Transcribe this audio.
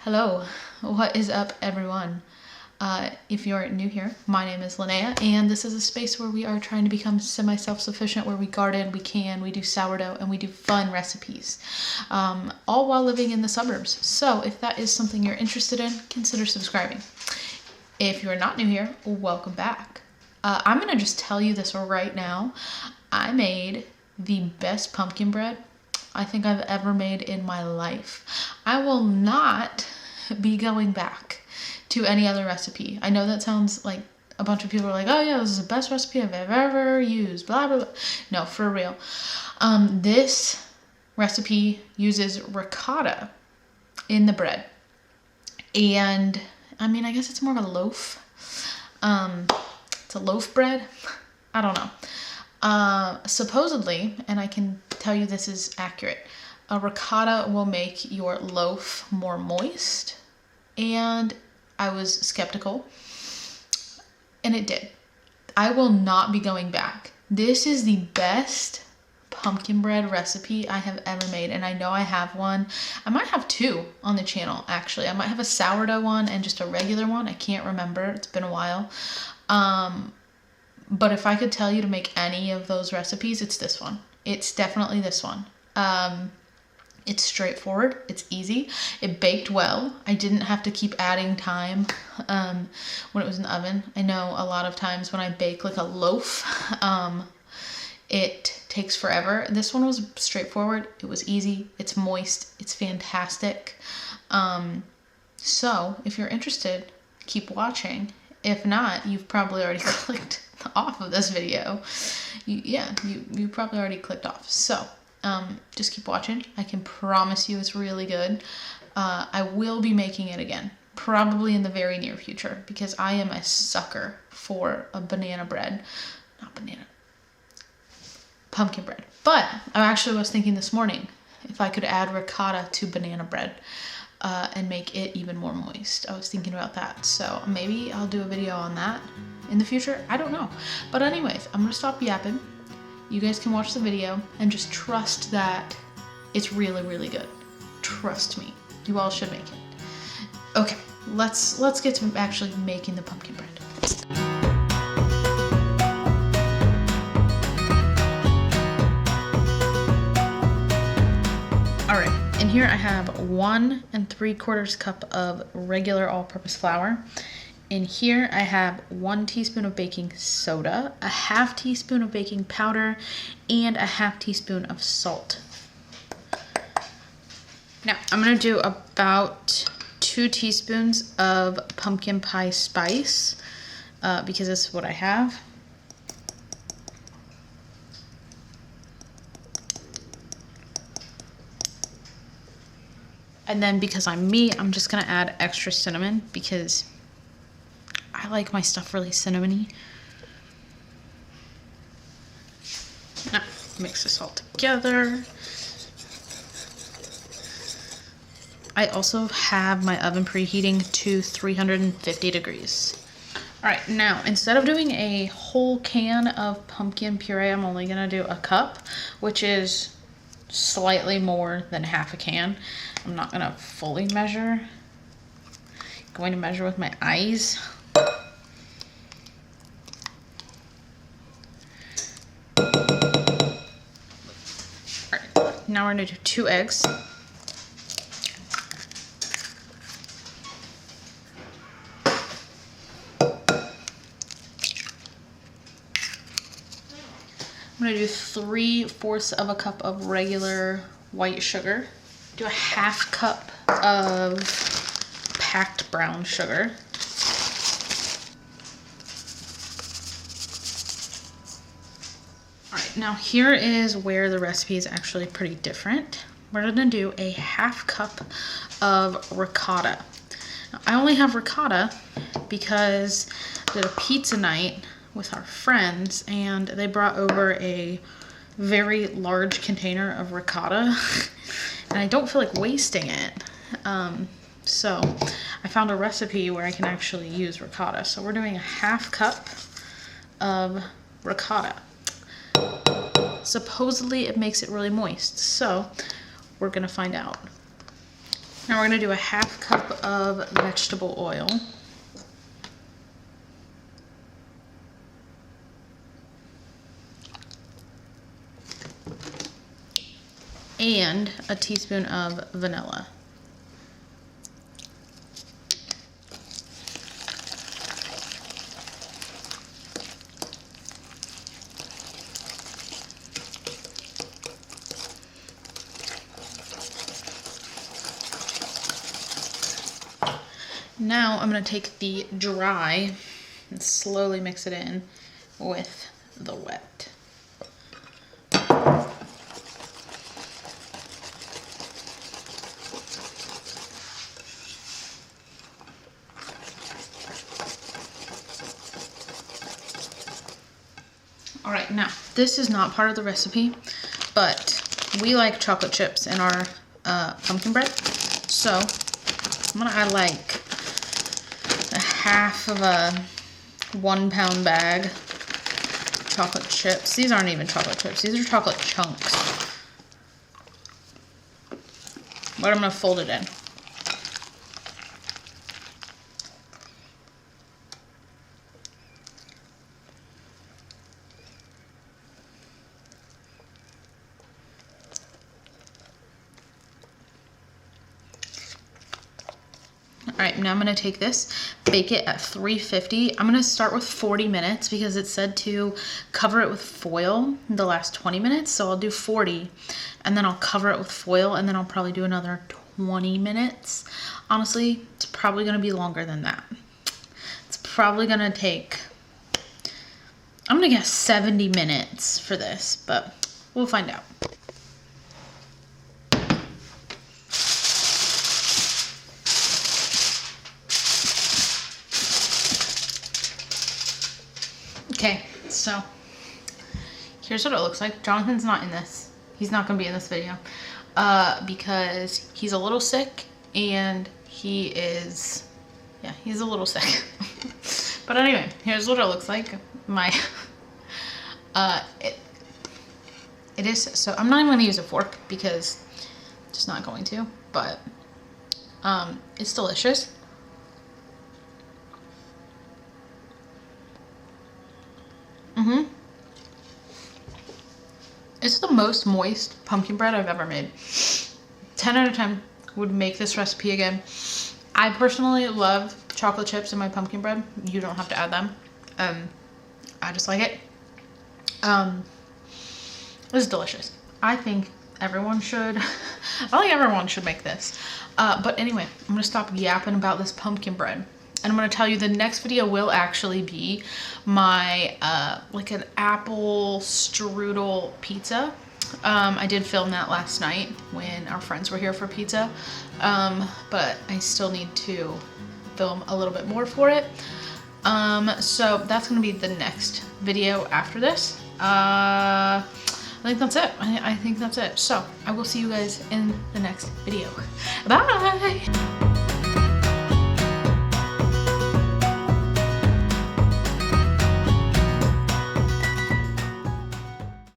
Hello, what is up everyone? If you're new here, my name is Linnea, and this is a space where we are trying to become semi-self-sufficient, where we garden, we do sourdough, and we do fun recipes, all while living in the suburbs. So if that is something you're interested in, consider subscribing. If you're not new here, welcome back. I'm gonna just tell you this right now. I made the best pumpkin bread I think I've ever made in my life. I will not be going back to any other recipe. I know that sounds like a bunch of people are like, oh yeah, this is the best recipe I've ever used, blah, blah, blah. No, for real. This recipe uses ricotta in the bread. And I mean, I guess it's more of a loaf. It's a loaf bread. I don't know. Supposedly, and I can tell you this is accurate, a ricotta will make your loaf more moist, and I was skeptical, and it did. I will not be going back. This is the best pumpkin bread recipe I have ever made, and I know I have one. I might have two on the channel, actually. I might have a sourdough one and just a regular one. I can't remember. It's been a while. But if I could tell you to make any of those recipes, it's this one. It's definitely this one. It's straightforward. It's easy. It baked well. I didn't have to keep adding time when it was in the oven. I know a lot of times when I bake like a loaf, it takes forever. This one was straightforward. It was easy. It's moist. It's fantastic. So if you're interested, keep watching. If not, you've probably already clicked off of this video. You probably already clicked off. So just keep watching. I can promise you it's really good. I will be making it again, probably in the very near future, because I am a sucker for a banana bread. Not banana, pumpkin bread. But I actually was thinking this morning if I could add ricotta to banana bread and make it even more moist. I was thinking about that. So maybe I'll do a video on that in the future. I don't know. But anyways, I'm gonna stop yapping. You guys can watch the video and just trust that it's really, really good. Trust me. You all should make it. Okay, let's get to actually making the pumpkin bread. All right, in here I have 1 3/4 cup of regular all-purpose flour. In here I have 1 teaspoon of baking soda, a 1/2 teaspoon of baking powder, and a 1/2 teaspoon of salt. Now I'm gonna do about 2 teaspoons of pumpkin pie spice because that's what I have. And then because I'm me, I'm just gonna add extra cinnamon because I like my stuff really cinnamony. Now, mix this all together. I also have my oven preheating to 350 degrees. All right, now instead of doing a whole can of pumpkin puree, I'm only gonna do a cup, which is slightly more than 1/2 a can. I'm not gonna fully measure. I'm going to measure with my eyes. Alright, now we're gonna do 2 eggs. I'm gonna do 3/4 of a cup of regular white sugar. Do a 1/2 cup of packed brown sugar. All right, now here is where the recipe is actually pretty different. We're gonna do a 1/2 cup of ricotta. Now, I only have ricotta because I did a pizza night with our friends and they brought over a very large container of ricotta and I don't feel like wasting it. So I found a recipe where I can actually use ricotta. So we're doing a 1/2 cup of ricotta. Supposedly it makes it really moist, so we're gonna find out. Now we're gonna do a 1/2 cup of vegetable oil. And a teaspoon of vanilla. Now I'm going to take the dry and slowly mix it in with the wet. All right, now this is not part of the recipe, but we like chocolate chips in our pumpkin bread. So I'm gonna add like 1/2 of a 1 pound bag of chocolate chips. These aren't even chocolate chips, these are chocolate chunks. But I'm gonna fold it in. All right, now I'm gonna take this, bake it at 350. I'm gonna start with 40 minutes because it said to cover it with foil the last 20 minutes. So I'll do 40 and then I'll cover it with foil and then I'll probably do another 20 minutes. Honestly, it's probably gonna be longer than that. It's probably gonna take, I'm gonna guess 70 minutes for this, but we'll find out. Okay, so here's what it looks like. Jonathan's not in this. He's not gonna be in this video because he's a little sick and he is, yeah, he's a little sick. But anyway, here's what it looks like. My, it is, so I'm not even gonna use a fork because I'm just not going to, but it's delicious. It's the most moist pumpkin bread I've ever made. 10 out of 10 would make this recipe again. I personally love chocolate chips in my pumpkin bread. You don't have to add them. I just like it. This is delicious. I think everyone should. I think everyone should make this. But anyway, I'm gonna stop yapping about this pumpkin bread. And I'm going to tell you the next video will actually be my, like an apple strudel pizza. I did film that last night when our friends were here for pizza. But I still need to film a little bit more for it. So that's going to be the next video after this. I think that's it. I think that's it. So I will see you guys in the next video. Bye!